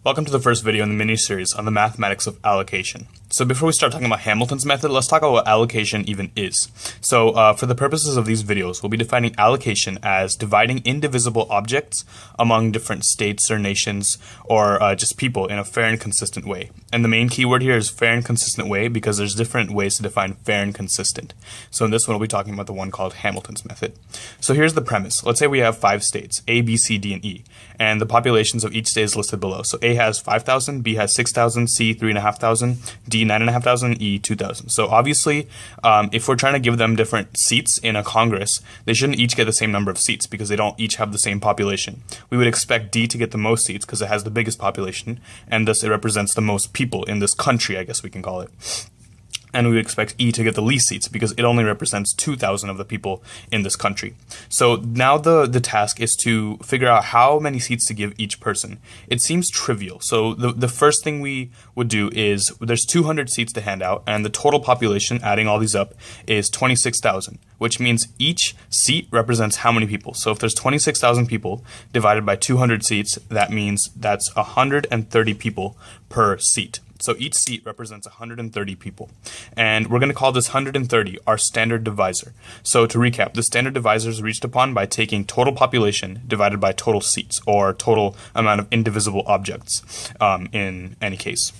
Welcome to the first video in the mini-series on the mathematics of allocation. So before we start talking about Hamilton's method, let's talk about what allocation even is. So for the purposes of these videos, we'll be defining allocation as dividing indivisible objects among different states or nations or just people in a fair and consistent way. And the main keyword here is fair and consistent way because there's different ways to define fair and consistent. So in this one, we'll be talking about the one called Hamilton's method. So here's the premise. Let's say we have 5 states, A, B, C, D, and E, and the populations of each state is listed below. So A has 5,000, B has 6,000, C 3,500, D 9,500, E 2,000. So obviously, if we're trying to give them different seats in a Congress, they shouldn't each get the same number of seats because they don't each have the same population. We would expect D to get the most seats because it has the biggest population, and thus it represents the most people in this country, I guess we can call it. And we would expect E to get the least seats because it only represents 2,000 of the people in this country. So now the task is to figure out how many seats to give each person. It seems trivial. So the first thing we would do is there's 200 seats to hand out, and the total population, adding all these up, is 26,000, which means each seat represents how many people. So if there's 26,000 people divided by 200 seats, that means that's 130 people per seat. So each seat represents 130 people. And we're going to call this 130 our standard divisor. So to recap, the standard divisor is reached upon by taking total population divided by total seats, or total amount of indivisible objects in any case.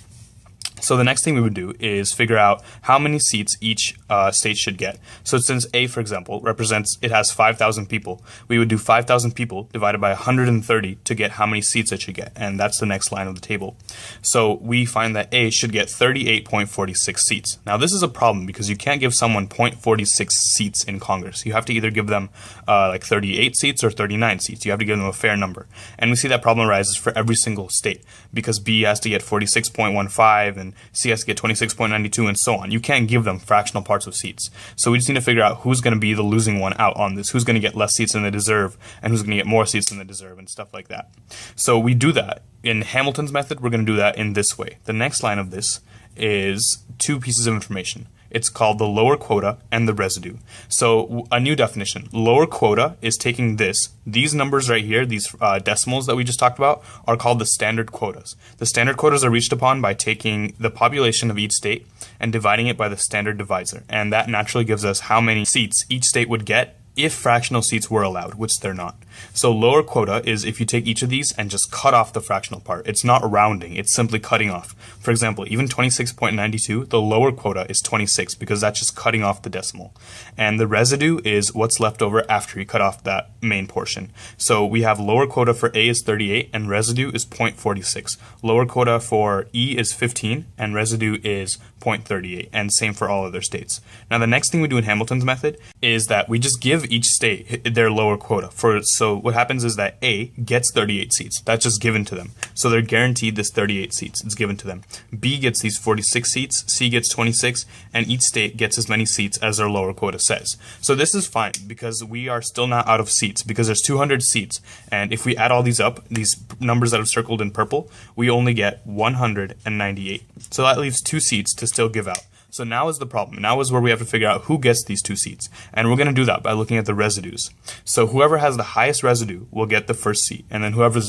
So the next thing we would do is figure out how many seats each state should get. So since A, for example, it has 5,000 people, we would do 5,000 people divided by 130 to get how many seats it should get. And that's the next line of the table. So we find that A should get 38.46 seats. Now this is a problem because you can't give someone 0.46 seats in Congress. You have to either give them like 38 seats or 39 seats. You have to give them a fair number. And we see that problem arises for every single state because B has to get 46.15 and C has to get 26.92 and so on. You can't give them fractional parts of seats. So we just need to figure out who's going to be the losing one out on this, who's going to get less seats than they deserve, and who's going to get more seats than they deserve, and stuff like that. So we do that. In Hamilton's method, we're going to do that in this way. The next line of this is 2 pieces of information. It's called the lower quota and the residue. So a new definition. Lower quota is taking these numbers right here, these decimals that we just talked about, are called the standard quotas. The standard quotas are reached upon by taking the population of each state and dividing it by the standard divisor. And that naturally gives us how many seats each state would get if fractional seats were allowed, which they're not. So lower quota is if you take each of these and just cut off the fractional part. It's not rounding, it's simply cutting off. For example, even 26.92, the lower quota is 26 because that's just cutting off the decimal. And the residue is what's left over after you cut off that main portion. So we have lower quota for A is 38 and residue is 0.46. Lower quota for E is 15 and residue is 0.38, and same for all other states. Now the next thing we do in Hamilton's method is that we just give each state their lower quota. So what happens is that A gets 38 seats. That's just given to them. So they're guaranteed this 38 seats. It's given to them. B gets these 46 seats. C gets 26. And each state gets as many seats as their lower quota says. So this is fine because we are still not out of seats because there's 200 seats. And if we add all these up, these numbers that are circled in purple, we only get 198. So that leaves 2 seats to still give out. So now is the problem. Now is where we have to figure out who gets these 2 seats. And we're going to do that by looking at the residues. So whoever has the highest residue will get the first seat. And then whoever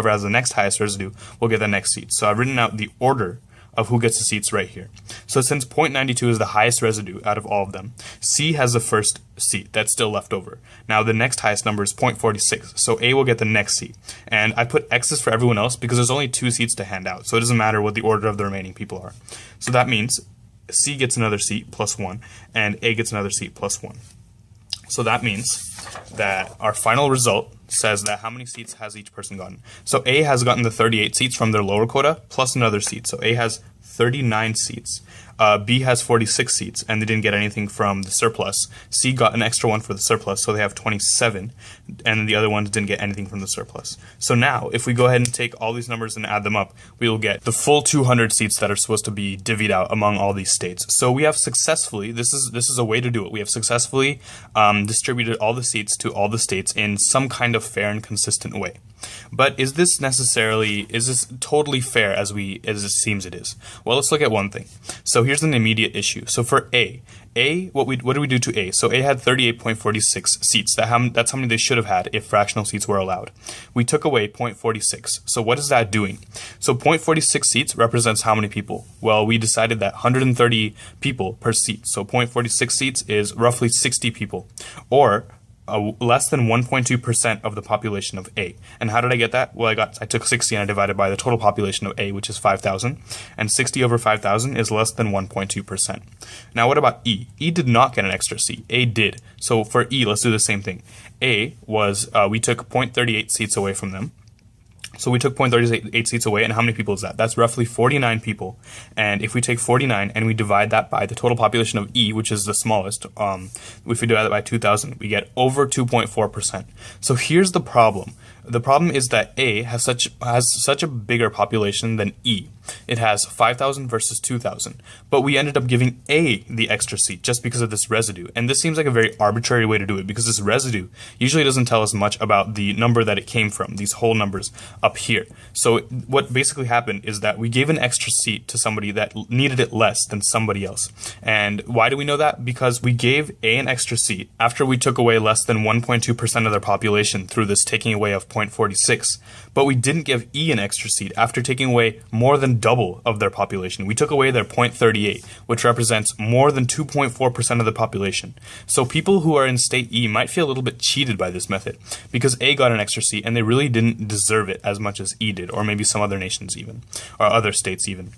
has the next highest residue will get the next seat. So I've written out the order of who gets the seats right here. So since 0.92 is the highest residue out of all of them, C has the first seat that's still left over. Now the next highest number is 0.46, so A will get the next seat. And I put X's for everyone else because there's only 2 seats to hand out, so it doesn't matter what the order of the remaining people are. So that means C gets another seat plus 1, and A gets another seat plus 1. So that means that our final result says that how many seats has each person gotten. So A has gotten the 38 seats from their lower quota plus another seat. So A has 39 seats. B has 46 seats, and they didn't get anything from the surplus. C got an extra one for the surplus, so they have 27, and the other ones didn't get anything from the surplus. So now, if we go ahead and take all these numbers and add them up, we will get the full 200 seats that are supposed to be divvied out among all these states. So we have successfully, this is a way to do it, we have successfully distributed all the seats to all the states in some kind of fair and consistent way. But is this totally fair as it seems it is? Well, Well, let's look at one thing. So here's an immediate issue. So for what did we do to A? So A had 38.46 seats. That's how many they should have had if fractional seats were allowed. We took away 0.46. So what is that doing? So 0.46 seats represents how many people? Well, we decided that 130 people per seat. So 0.46 seats is roughly 60 people, or less than 1.2% of the population of A. And how did I get that? Well, I took 60 and I divided by the total population of A, which is 5,000, and 60 over 5,000 is less than 1.2%. Now, what about E? E did not get an extra seat. A did. So for E, let's do the same thing. A was, we took 0.38 seats away from them. So we took 0.38 seats away, and how many people is that? That's roughly 49 people. And if we take 49 and we divide that by the total population of E, which is the smallest, if we divide that by 2,000, we get over 2.4%. So here's the problem. The problem is that A has such a bigger population than E. It has 5,000 versus 2,000. But we ended up giving A the extra seat just because of this residue. And this seems like a very arbitrary way to do it, because this residue usually doesn't tell us much about the number that it came from, these whole numbers up here. So what basically happened is that we gave an extra seat to somebody that needed it less than somebody else. And why do we know that? Because we gave A an extra seat after we took away less than 1.2% of their population through this taking away of 0.46. But we didn't give E an extra seat after taking away more than double of their population. We took away their 0.38, which represents more than 2.4% of the population. So people who are in state E might feel a little bit cheated by this method, because A got an extra seat and they really didn't deserve it as much as E did, or maybe some other nations even, or other states even.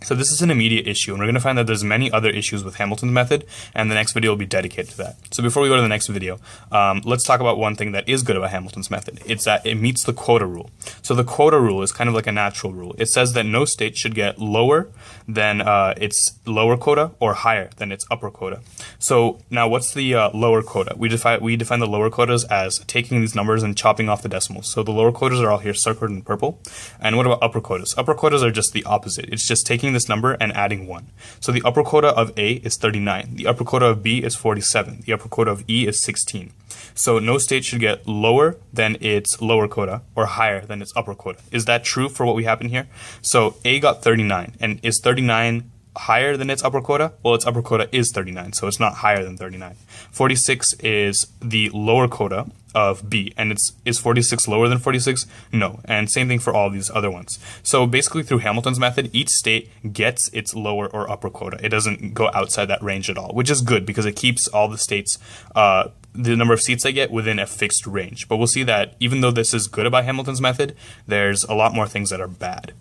So this is an immediate issue, and we're going to find that there's many other issues with Hamilton's method, and the next video will be dedicated to that. So before we go to the next video, let's talk about one thing that is good about Hamilton's method. It's that it meets the quota rule. So the quota rule is kind of like a natural rule. It says that no state should get lower than its lower quota or higher than its upper quota. So now what's the lower quota? We define the lower quotas as taking these numbers and chopping off the decimals. So the lower quotas are all here circled in purple. And what about upper quotas? Upper quotas are just the opposite. It's just taking this number and adding 1. So the upper quota of A is 39. The upper quota of B is 47. The upper quota of E is 16. So no state should get lower than its lower quota or higher than its upper quota. Is that true for what we happen here? So A got 39, and is 39 higher than its upper quota? Well, its upper quota is 39, so it's not higher than 39. 46 is the lower quota of B, and is 46 lower than 46? No, and same thing for all these other ones. So basically through Hamilton's method, each state gets its lower or upper quota. It doesn't go outside that range at all, which is good because it keeps all the states, the number of seats they get within a fixed range. But we'll see that even though this is good about Hamilton's method, there's a lot more things that are bad.